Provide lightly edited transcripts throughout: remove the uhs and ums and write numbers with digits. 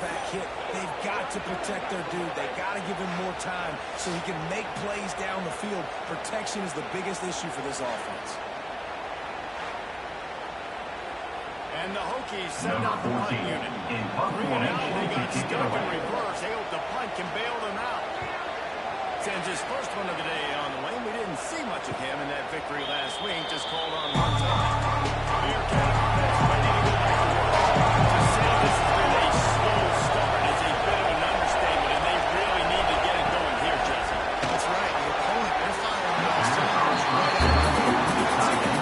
quarterback hit, they've got to protect their dude. They've got to give him more time so he can make plays down the field. Protection is the biggest issue for this offense. And the Hokies send out the punt unit. 3 and out, they got stuck in reverse. They hope the punt can bail them out. Sends his first one of the day on the lane. We didn't see much of him in that victory last week. Just called on one time. Bearcat offense ready to go back to work. To say this has been a slow start is a bit of an understatement, and they really need to get it going here, Jesse. That's right. The opponent, they're firing on all cylinders right out of the gate.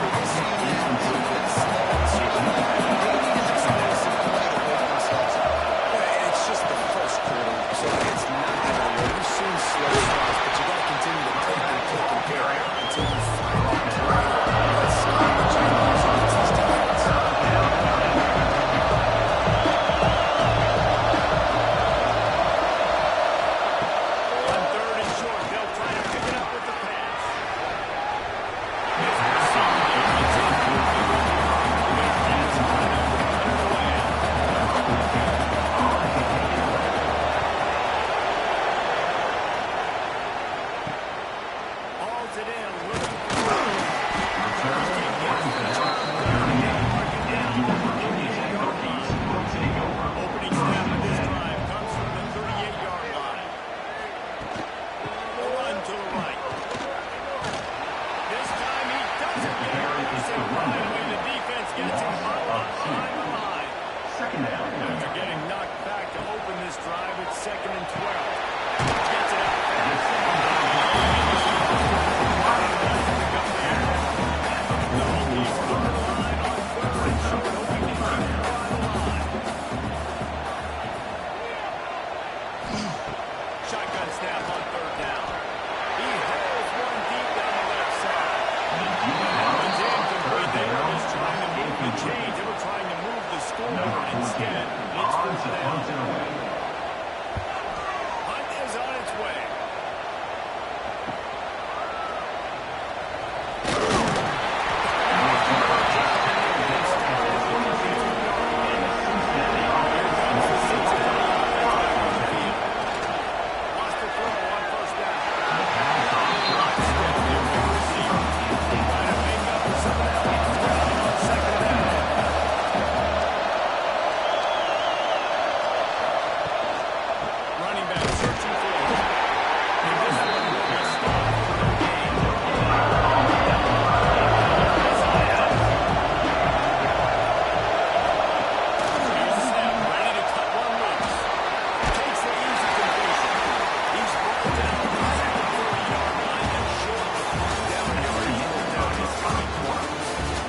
We're seeing that defense slow and slow. They need to just let us play the way themselves. And it's just the first quarter, so it's not going to work. We've seen slow starts, but you got to continue to take and care until you find that play that stop the Jaguars against these Titans. On 3rd and short, they'll try to pick it up with the pass. Hauls it in, looking opening snap of this drive comes from the 38-yard line. A run to the right. This time he doesn't get it. It's a run when the defense gets him up behind the line. Second down. They're getting knocked back to open this drive. It's 2nd and 12. Gets it out fast. Shotgun snap on 3rd down. He hauls one deep down the left side. Runs incomplete. They were just trying to move the chains. They were trying to move the scoreboard instead. It's 4th down. Hunt is on its way. Lost the throw on 1st down. Trying to make up for some of that lost ground on 2nd down. Running back searching for it. And this one will be stopped for the game. Here's the snap, ready to cut one loose. Takes the easy completion. He's brought down right at the 40-yard line and short of the first down yardage for down his coming quarter.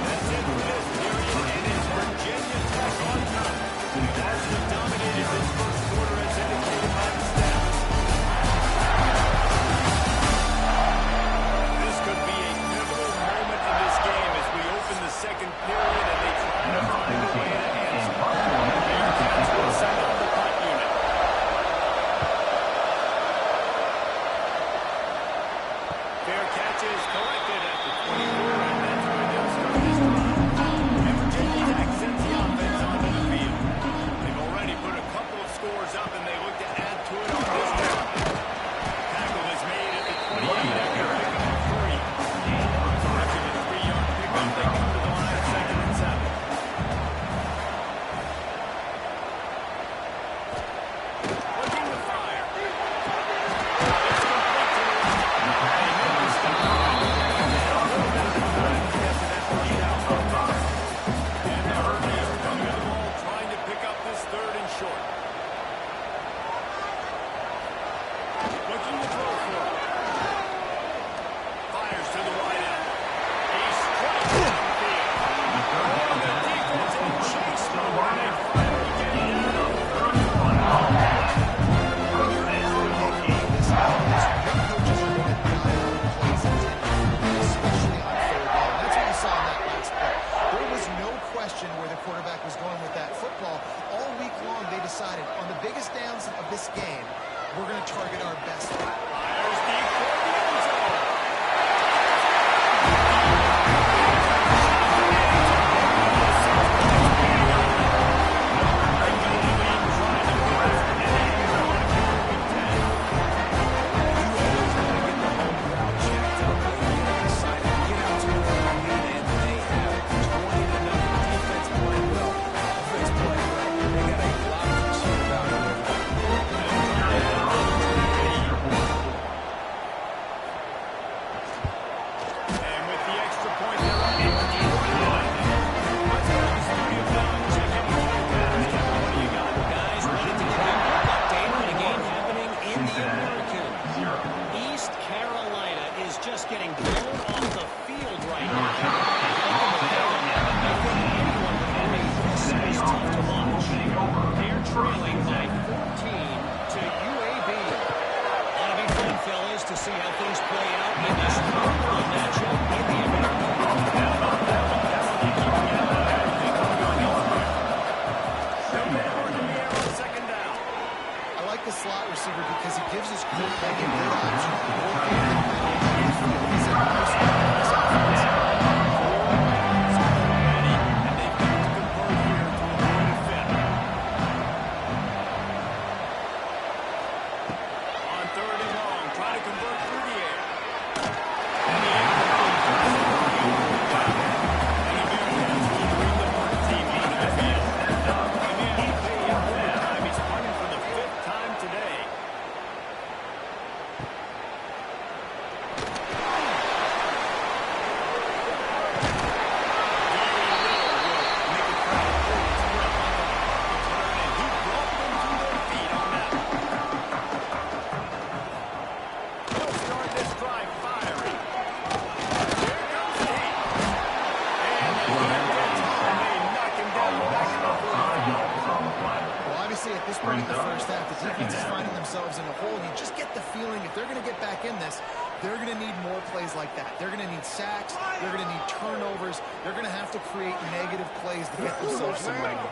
That's it for this period, and it's Virginia Tech on top. Varsity dominated this first quarter as indicated by the stats. This could be a pivotal moment in this game as we open the 2nd period and they try to find a way to answer. Bearcats will send out the punt unit. Fair catch is collected at the 24, and that's where they'll start this drive. And Virginia Tech sends the offense onto the field. They've already put a couple of scores up, and they look to add to it on this drive. Tackle is made at the 28 after picking up 3. After the 3-yard pickup, they come to the line 2nd and 7. Looking to fire. It's complete to the right. They make the stop. A little bit of time to get to that first down. And the Hurricanes are coming to the ball, trying to pick up this 3rd and short. Looking to throw for it. Fires to the wide out. He strikes downfield. Oh, the defense in chase mode, and they finally get it down on 31. Where the quarterback was going with that football. All week long, they decided on the biggest downs of this game, we're going to target our best. Fires deep for the end zone. Trying to to see how things play out in this one matchup in the American. I like the slot receiver because he gives his quarterback a good option. He's a nice On third and long, trying to convert through the air. He's punting for the fifth time today. at this point in the first half, the defense is finding themselves in a hole, and you just get the feeling if they're going to get back in this, they're going to need more plays like that. They're going to need sacks. They're going to need turnovers. They're going to have to create negative plays to get themselves some momentum.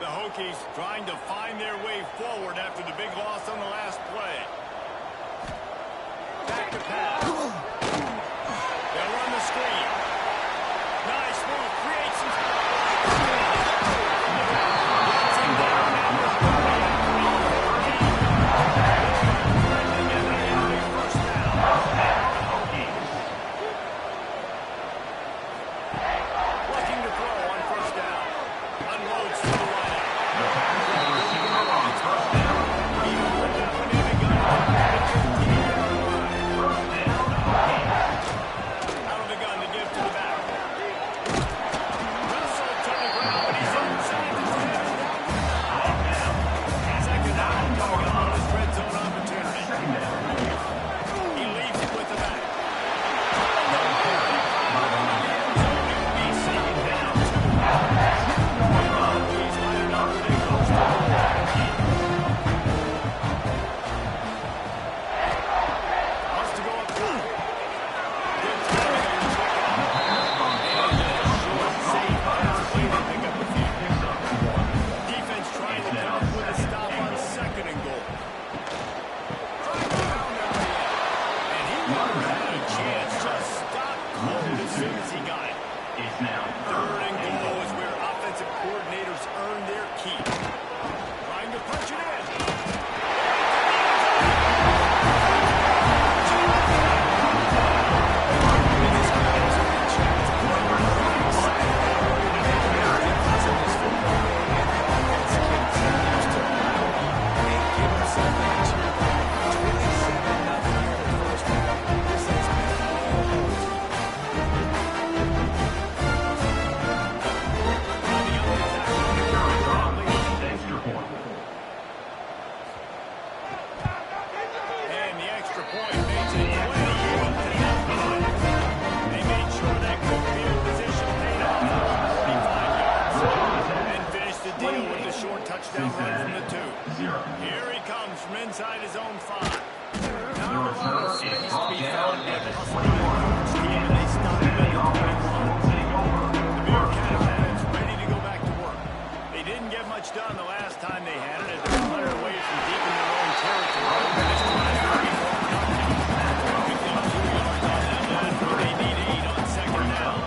The Hokies trying to find their way forward after the big loss on the last play. Back to pass. They'll run the screen. Nice move. Creates some first down. Looking to throw on first down. Unloads to the right. Out of the gun to give to the back. Russell to the ground, but he's inside the 10. Second down coming up on his red zone opportunity. He leaves it with the back. He's lining up for the close wants to go up top. Good timing on the kickoff. And a short save pass play to pick up a few. Defense trying to come up with a stop on second and goal. Trying to pound their way in. And he never had a chance. Just stopped cold as soon as he got it. Third and goal is where offensive coordinators earn their keep. Trying to punch it in. And the extra point makes it 28-0. They made sure that good field position paid off for 35 yards. And finished the deal with the short touchdown run from the 2. Here he comes from inside his own 5. Now the runner space to be found at the hustle team, and they stop him at the 21. The Bearcat fans ready to go back to work. They didn't get much done the last time they had it as they were 100 away from deep in their own territory. This time, pretty more productive. Picking up 2 yards on that one, but they need 8 on second down.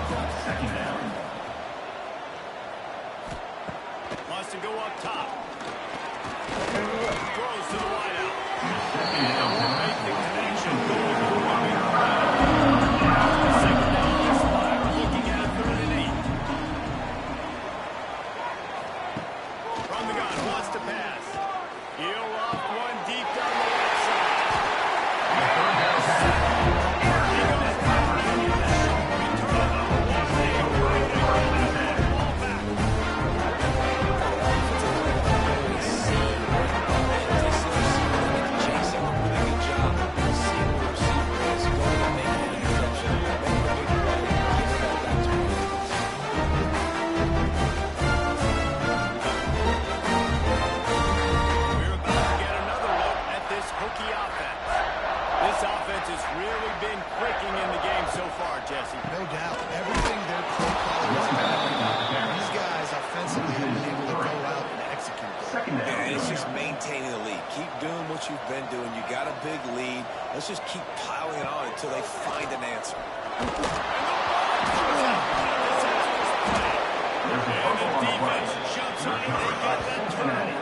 Wants to go up top. Throws to the wideout. Make the connection going. been clicking in the game so far, Jesse. No doubt. Everything their play calling is about. These guys offensively have been able to go out and execute. Yeah, it's just maintaining the lead. Keep doing what you've been doing. You got a big lead. Let's just keep piling it on until they find an answer. And the defense jumps on it. They get that turnover.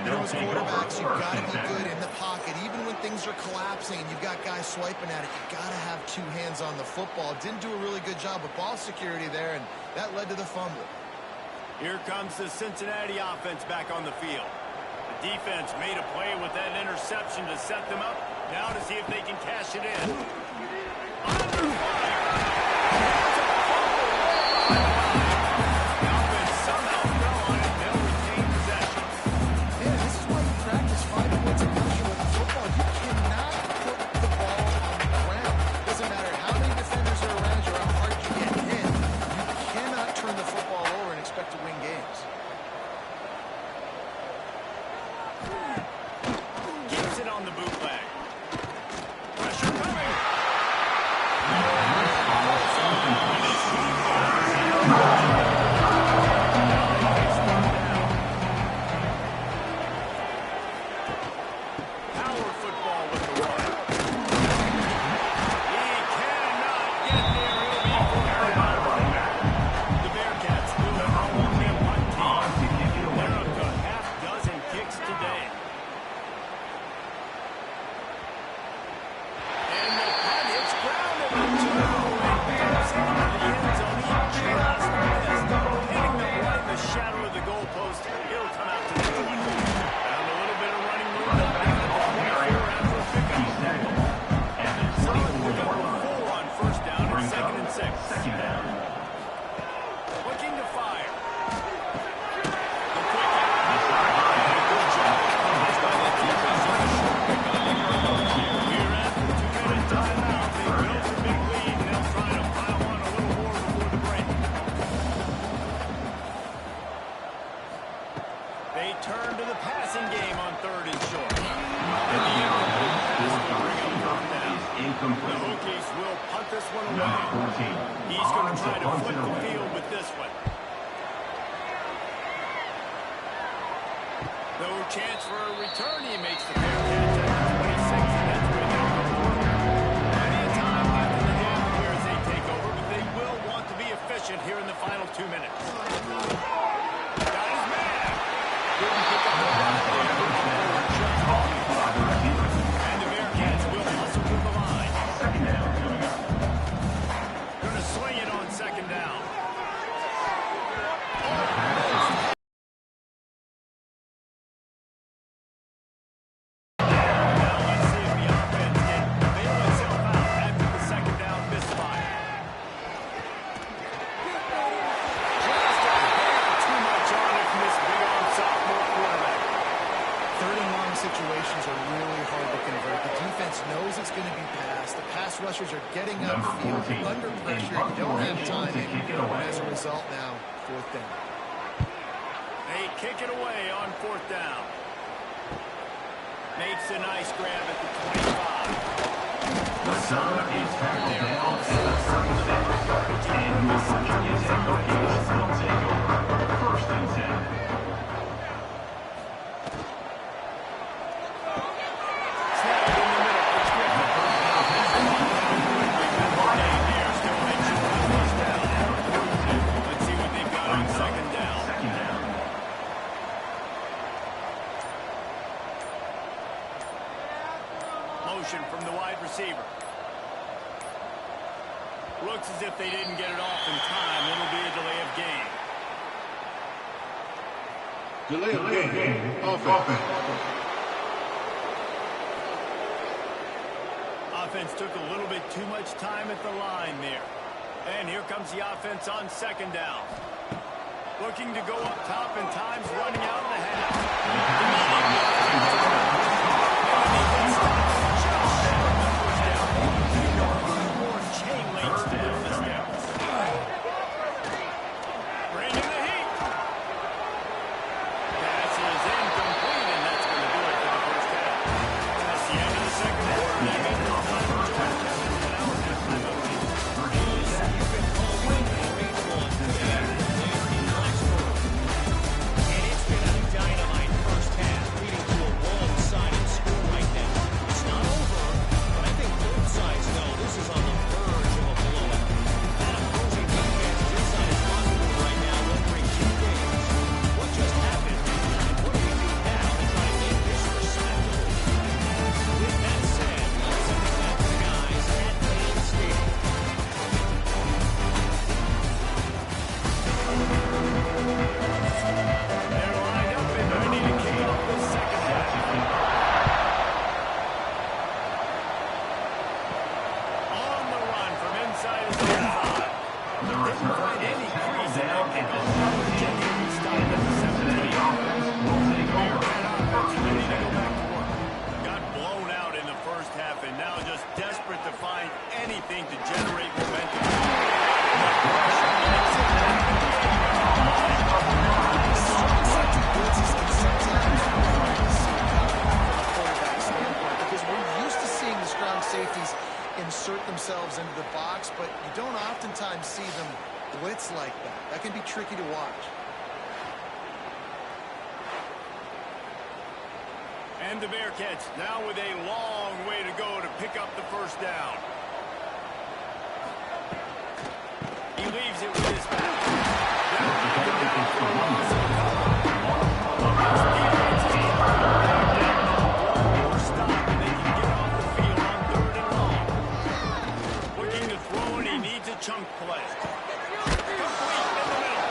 Those quarterbacks, you've got to be good in the pocket. Even when things are collapsing and you've got guys swiping at it, you've got to have two hands on the football. Didn't do a really good job with ball security there, and that led to the fumble. Here comes the Cincinnati offense back on the field. The defense made a play with that interception to set them up. Now to see if they can cash it in. Under fire. They turn to the passing game on 3rd and short. The Hokies will punt this one away. He's going to try to flip the field with this one. No chance for a return. He makes the fair catch at 26, and that's where they go. Plenty of time left in the half here as they take over, but they will want to be efficient here in the final 2 minutes. Got his man. Couldn't pick up the ball there. And the Bearcats will hustle to the line. Going to swing it on 2nd down. Rushers are getting upfield under pressure. You don't have time. And as a result now, 4th down. They kick it away on 4th down. Makes a nice grab at the 25. The center is tackled down at the 36. And your Virginia Tech Hokies will take over 1st and 10. From the wide receiver. Looks as if they didn't get it off in time. It'll be a delay of game. Delay of game. Offense. Offense took a little bit too much time at the line there. And here comes the offense on 2nd down. Looking to go up top, and time's running out in the half. couldn't find any crease in that kickoff. Genuinely stopped at the 17. Bearcat offense ready to go back to work. Got blown out in the first half and now just desperate to find anything to generate momentum. Because we're used to seeing the strong safeties insert themselves into the box, but you don't oftentimes see them blitz like that. That can be tricky to watch. And the Bearcats now with a long way to go to pick up the first down. He leaves it with his back. Chunk play. Complete in the middle.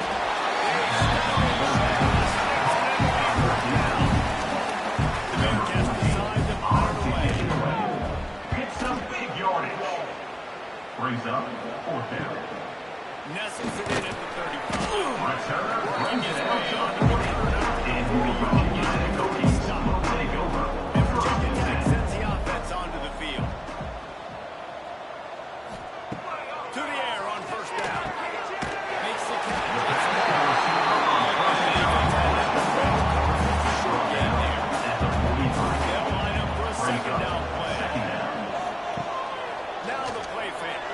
The Bearcats decide to fire away. It's some big yardage. Brings up 4th down. Nestles it in at the 35. Return Working brings his it way out on to the 40. return. And Virginia Tech Hokies will take over. And Virginia Tech sends the offense onto the field. To the air on first down. Makes the catch. Short game there. They'll line up for a second down play. Now the play fake.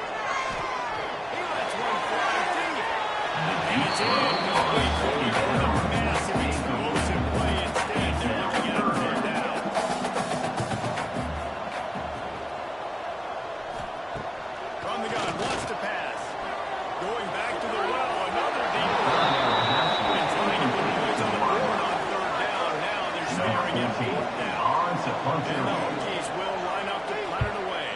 He lets one fly deep. And it's incomplete. A massive explosive play instead. They're looking at a third down. From the gun, wants to pass. Going back to the well, another deep one. And trying to put points on the board on third down. Now they're staring at 4th down. And the Hokies will line up to punt it away.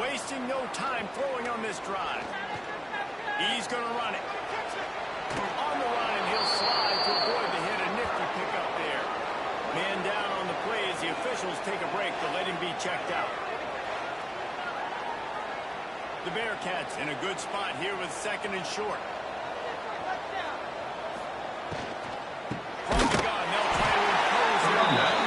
Wasting no time throwing on this drive. He's going to run it. On the run, and he'll slide to avoid the hit. A nifty pickup there. Man down on the play as the officials take a break to let him be checked out. The Bearcats in a good spot here with 2nd and short. From the gun, they'll try to impose their will.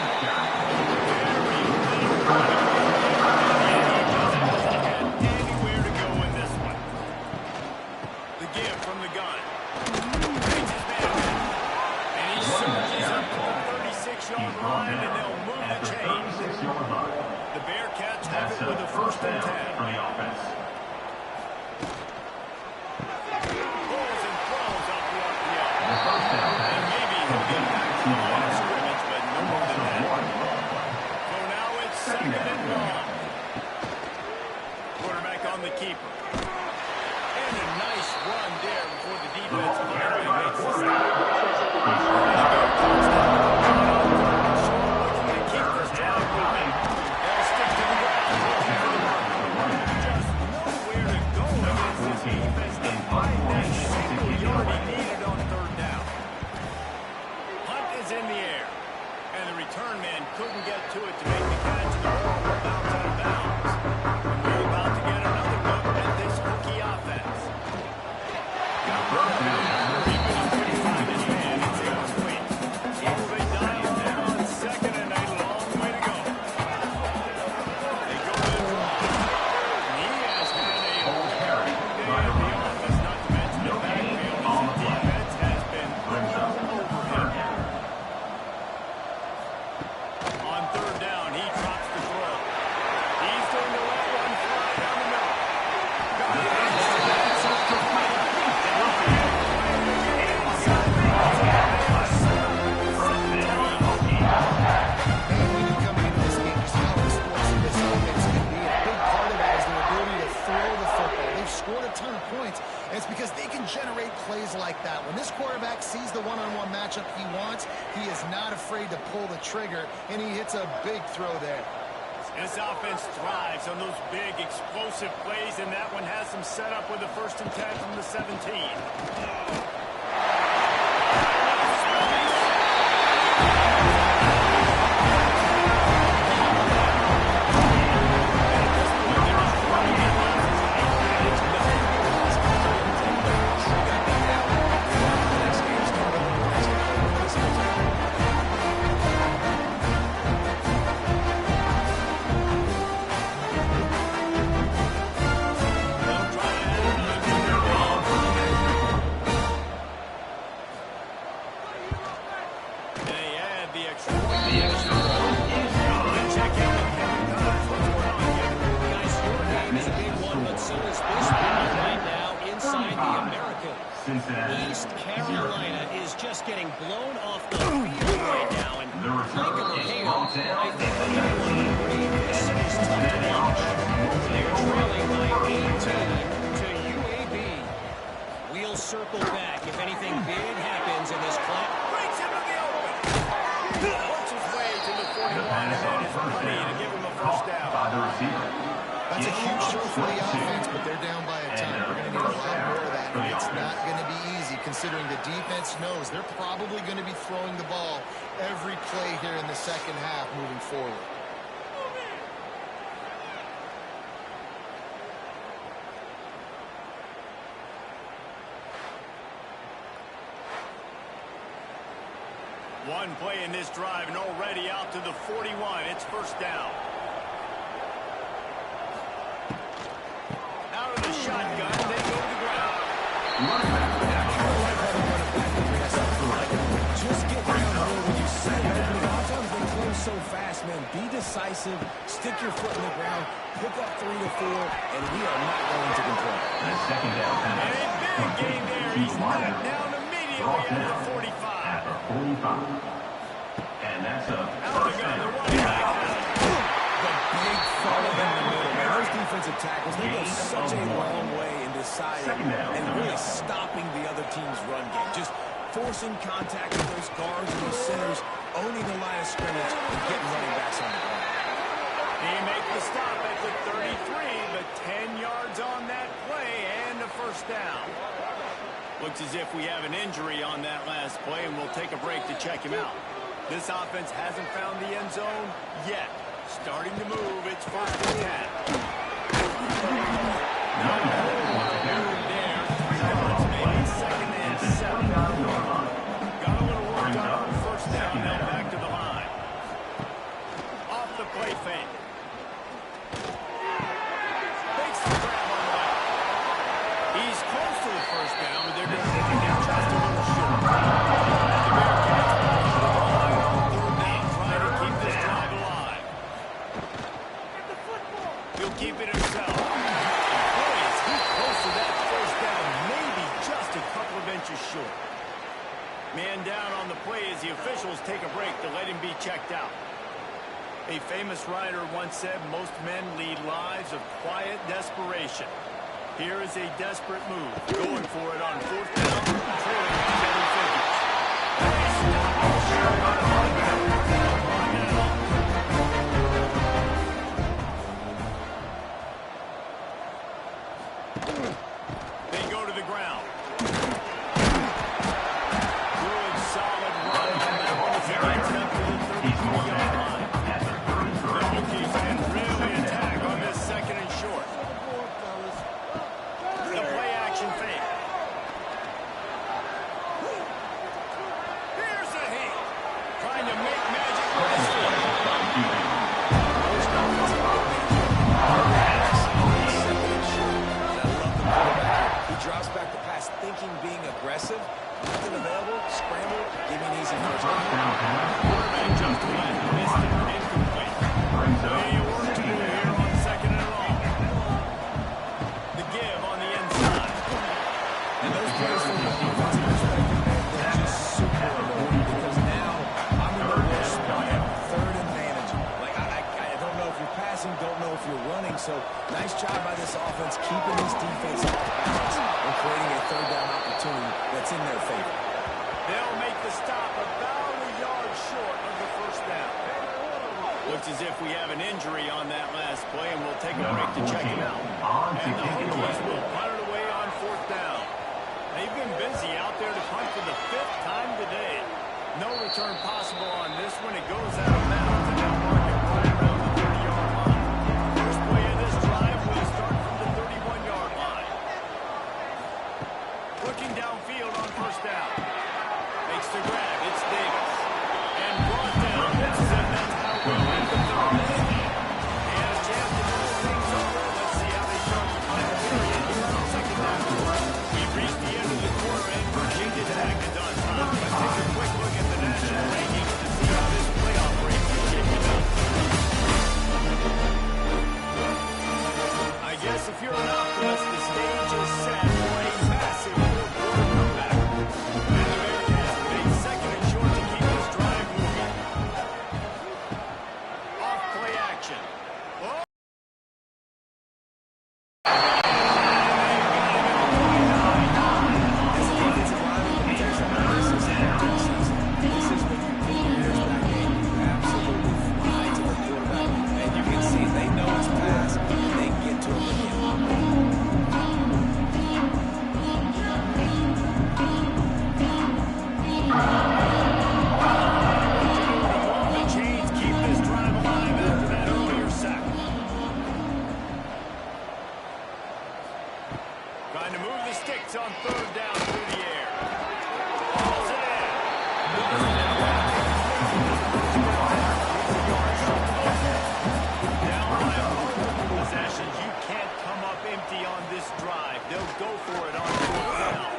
Anywhere to go in this one. The give from the gun. Makes his man win. And he surges up to the 36-yard line, and they'll move the chains. The Bearcats have it with a 1st and 10. For the offense. Pulls and throws up the RPO. And maybe he'll get back to the line of scrimmage, but no more than that. So now it's 2nd and long. Quarterback on the keeper. And a nice run there before the defense finally makes the stop. The Bearcats looking to keep this drive moving. They'll stick to the ground. Just nowhere to go against this defense to find that single yard he needed on third down. Hunt is in the air. And the return man couldn't get to it to make the catch. The ball will bounce out of bounds. And we're about to get another look at this Hokie offense. Got brought down in a hurry, but he's pretty fine his man. It's incomplete. So they dial down on 2nd and a long way to go. They go to the draw. And he has had a whole day at the office, not to mention the backfield, as the defense has been all over him. On third down, he drops the throw. He's going to let one fly down the middle. Got it. That's incomplete. And when you come into this game, just how explosive this offense can be. A big part of that is their ability to throw the football. They've scored a ton of points, and it's because they can generate plays like that. When this quarterback sees the one-on-one matchup he wants, he is not afraid to pull the trigger, and he hits a big throw there. This offense thrives on those big, explosive plays, and that one has them set up with a 1st and 10 from the 17. East Carolina is just getting blown off the field right now. And like them or hate them, I think anyone would agree this is tough to watch. They're trailing by 18 to UAB. We'll circle back if anything big happens in this play. Breaks him to the open. Works his way to the 41, and that is plenty to give him a 1st down. That's a huge throw for the offense, but they're down by a ton. We're going to need a lot more of that, and it's not going to be easy considering the defense knows they're probably going to be throwing the ball every play here in the 2nd half moving forward. One play in this drive and already out to the 41. It's 1st down. Out of the shotgun, they go to the ground. Just get downhill when you see it. A lot of times they close so fast, man. Be decisive, stick your foot in the ground, pick up 3 to 4, and we are not going to control. And a big gain there. He's knocked down immediately at the 45. And that's a Out the gun, the running back. The big follow in the middle, man. Those defensive tackles, they go such a long way in deciding and really stopping the other team's run game. Just forcing contact with those guards and those centers, owning the line of scrimmage, and getting running backs on the ground. He makes the stop at the 33, but 10 yards on that play and a 1st down. Looks as if we have an injury on that last play, and we'll take a break to check him out. This offense hasn't found the end zone yet. Starting to move, it's 1st and 10. There, 3 yards, maybe 2nd and 7. Got a little work done on 1st down, now back to the line. Off the play fake. Makes the grab on the left. He's close to the 1st down, but they're going to take him just a little short. The Bearcats now trying to keep this drive alive. He'll keep it himself. Boy, is he close to that 1st down, maybe just a couple of inches short. Man down on the play as the officials take a break to let him be checked out. A famous writer once said most men lead lives of quiet desperation. Here is a desperate move. Going for it on 4th down. Trailing by 7 figures. They go to the ground. Good, solid run on that one as he gets up to the 33-yard line. The Hokies can really attack on this 2nd and short. The play action fake. Here's a hit. Trying to make magic with his foot. He drops back the pass, thinking being aggressive. Nothing available, scramble, give me an easy 1st down. Quarterback jumped left, missed it, incomplete. Plenty of work to do here on 2nd and long. The give on the inside. And those plays from the defensive perspective, man, they're just super important because now I'm in the worst spot at 3rd and managing. Like, I don't know if you're passing, don't know if you're running, so nice job by this offense keeping this defense off balance and creating a 3rd down opportunity that's in their favor. They'll make the stop about a yard short of the 1st down. Looks as if we have an injury on that last play, and we'll take a break to check him out. And the Hokies will punt it away on 4th down. They've been busy out there to punt for the 5th time today. No return possible on this one. It goes out of bounds and now marking right around the 30-yard line. First play of this drive will start from the 31-yard line. Looking downfield on 1st down. Makes the grab. It's Davis. And brought down. This is it. That's how we'll end the third. He has a chance to move things over. Let's see how they start the final period here on 2nd down. We've reached the end of the quarter, and Virginia Tech is on top. Let's take a quick look at the national rankings to see how this playoff race is shaping up. I guess if you're an optimist, the stage is set for a massive fourth-quarter comeback. And the Bearcats have made 2nd and short to keep this drive moving. Off play action. Oh! As a defensive lineman, let me tell you something. This is when you put your ears back in. You absolutely fly to the quarterback. And you can see they know it's pass. They get to him again. The chains keep this drive alive after that earlier sack. Trying to move the sticks on 3rd down through the air. Pulls it in. Down by multiple possessions. You can't come up empty on this drive. They'll go for it on 4th down.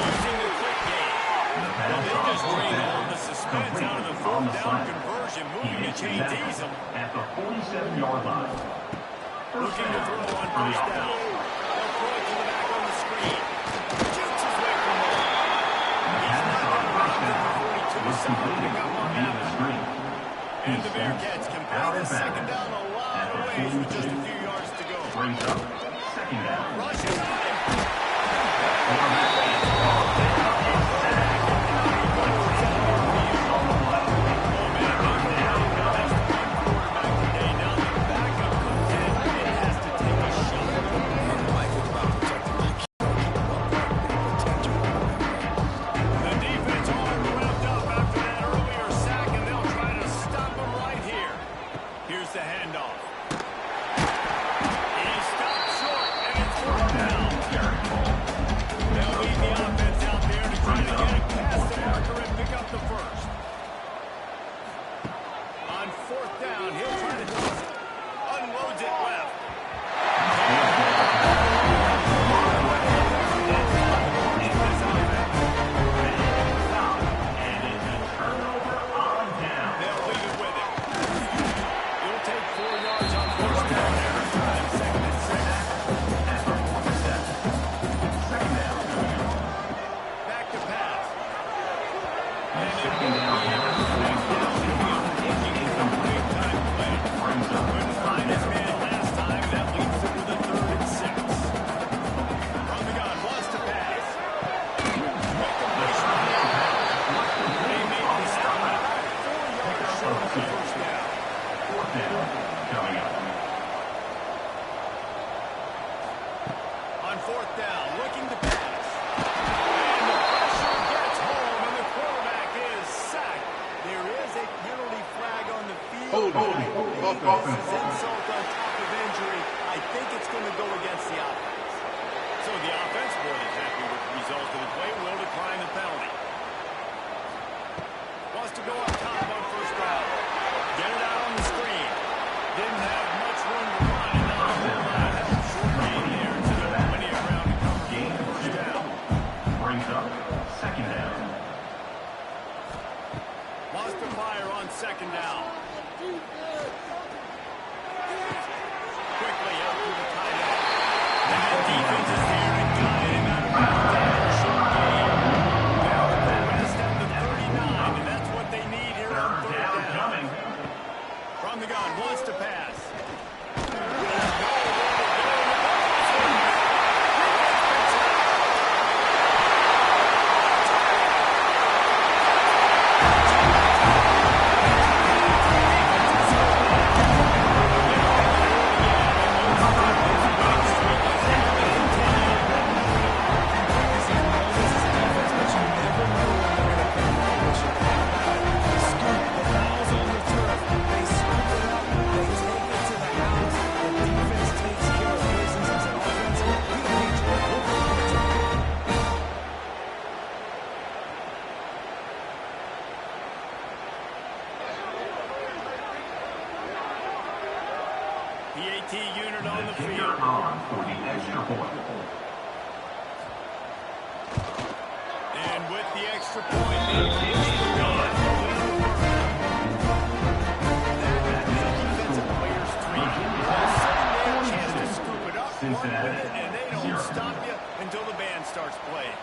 Using the quick game. Well, they just drained all the suspense out of the 4th down conversion. Moving the chains ease them. At the 47-yard line. Looking to throw on 1st down. They'll throw it to the back on the screen. Shoots his way from there. He's not going to run to the 42. Someone pick up on that one. And the Bearcats can play this 2nd down a lot of ways with just a few yards to go. Brings up 2nd down. Rush time. The defense all revved up after that earlier sack, and they'll try to stop him right here. Here's the handoff. He stopped short, and it's 4th down. They'll lead the offense out there to try to get it past the marker and pick up the first. On 4th down, he'll try to toss it. Unloads it left. They'll leave it with him. He'll take 4 yards on 1st down there. And 2nd and 6. Back to pass. And it will be able to connect down and be on the big time play. Couldn't find his man last time. That leaves him with a 3rd and 6. From the gun, wants to pass. Quick completion. They made the stop. 4 yards short of the 1st down. 4th down coming up. On 4th down, looking to pass. And the pressure gets home, and the quarterback is sacked. There is a penalty flag on the field. This is insult on top of injury. I think it's going to go against the offense. So the offense, more than happy with the result of the play, will decline the penalty. Wants to go up top on 1st down. Get it out on the screen. Didn't have much room to run, and now the whole line has a short gain here. So there'll be plenty of ground to cover for the 1st down. Brings up 2nd down. Wants to fire on 2nd down. Quickly out to the tight end. And the defense is here to guide him out of bounds after a short gain. They'll rest at the 39, and that's what they need here on unit on the kicker field. on for the extra point. And with the extra point, they push the gun. That defensive player's three. Sitting there, a chance to scoop it up, run with it, and they don't stop you until the band starts playing.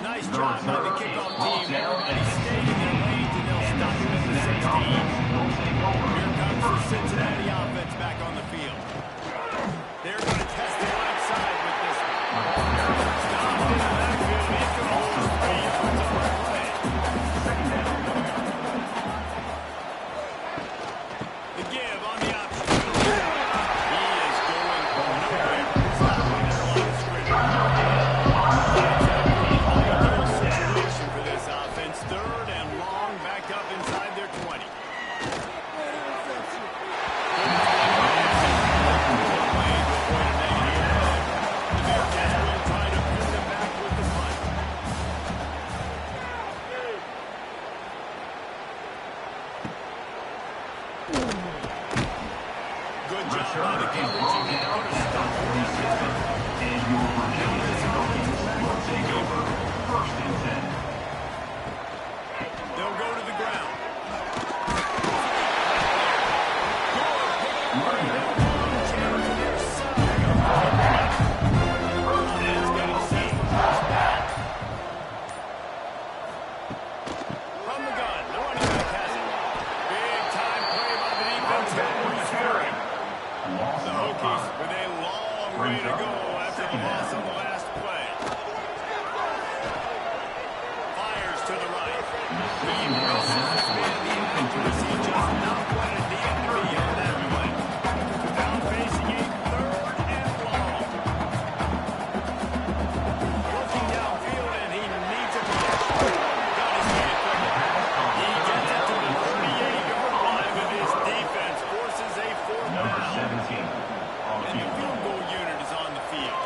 Nice job by the kickoff team. Everybody stayed in their lanes, and they'll stop them at the 16. Here comes the Cincinnati offense back on the field. They're going to test the right side with this one. Stopped in the backfield. He's going to lose 3 yards on the play. The give on the option. He is going nowhere. Stopping their line of scrimmage. Ideal situation for this offense. 3rd and long, backed up inside their 20. Good job by the coverage. You can put a stop on this. And your Virginia Hokies will take over 1st and 10. They'll go to the ground. From the gun, the running back has it. Big time play by the defense. The Hokies with a long way to go after the loss on the last play. Fires to the right. He misses this man. The inaccuracy just not what it needed to be on that play. Now facing a 3rd and long. Looking downfield, and he needs a connection. Got his hand quickly. He gets it to the 38-yard line with his defense. Forces a 4th Number down. 17 on the And the field. field goal unit is on the field.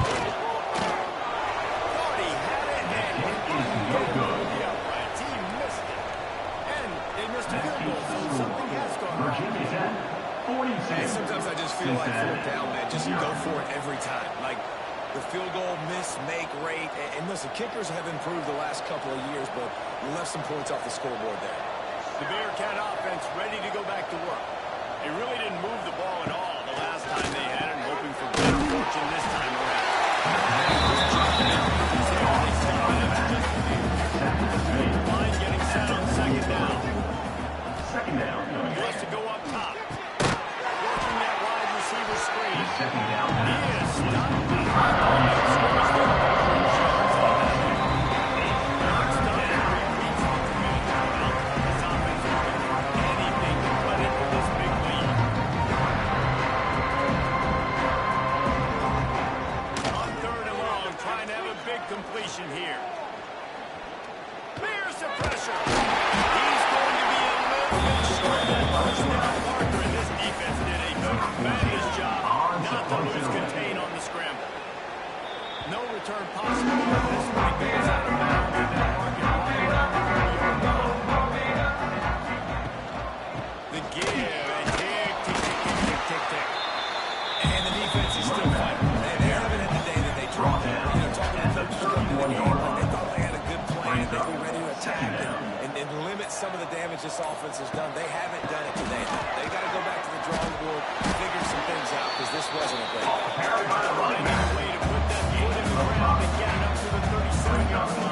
Thought he had it, and It is no good. yeah, right. He missed it. And they missed a field goal, so something has gone wrong. Virginia Tech, 46. Sometimes I just feel like 4th down, man. Just go for it every time. Like the field goal miss, make rate. And listen, kickers have improved the last couple of years, but we left some points off the scoreboard there. The Bearcat offense ready to go back to work. They really didn't move the ball at all the last time they had it, hoping for better fortune this time around. Line getting set on 2nd down. 2nd down. He wants to go up top. Working that wide receiver screen. 2nd down. He is stopped. Completion here. There's the pressure. He's going to be a little bit short of that first down marker, and this defense did a tremendous job not to lose contain on the scramble. No return possible. This one goes out of bounds in that market right around the 30-yard line. The give and tick, tick, tick, tick, tick, tick, tick. And the defense is still fighting. They haven't had the day that they dropped it. You know, talking to coaches coming to the game, they thought they had a good plan. They were ready to attack and limit some of the damage this offense has done. They haven't done it today. They got to go back to the drawing board, figure some things out, because this wasn't a great game. Way to put that foot in the ground and get it up to the 37-yard line.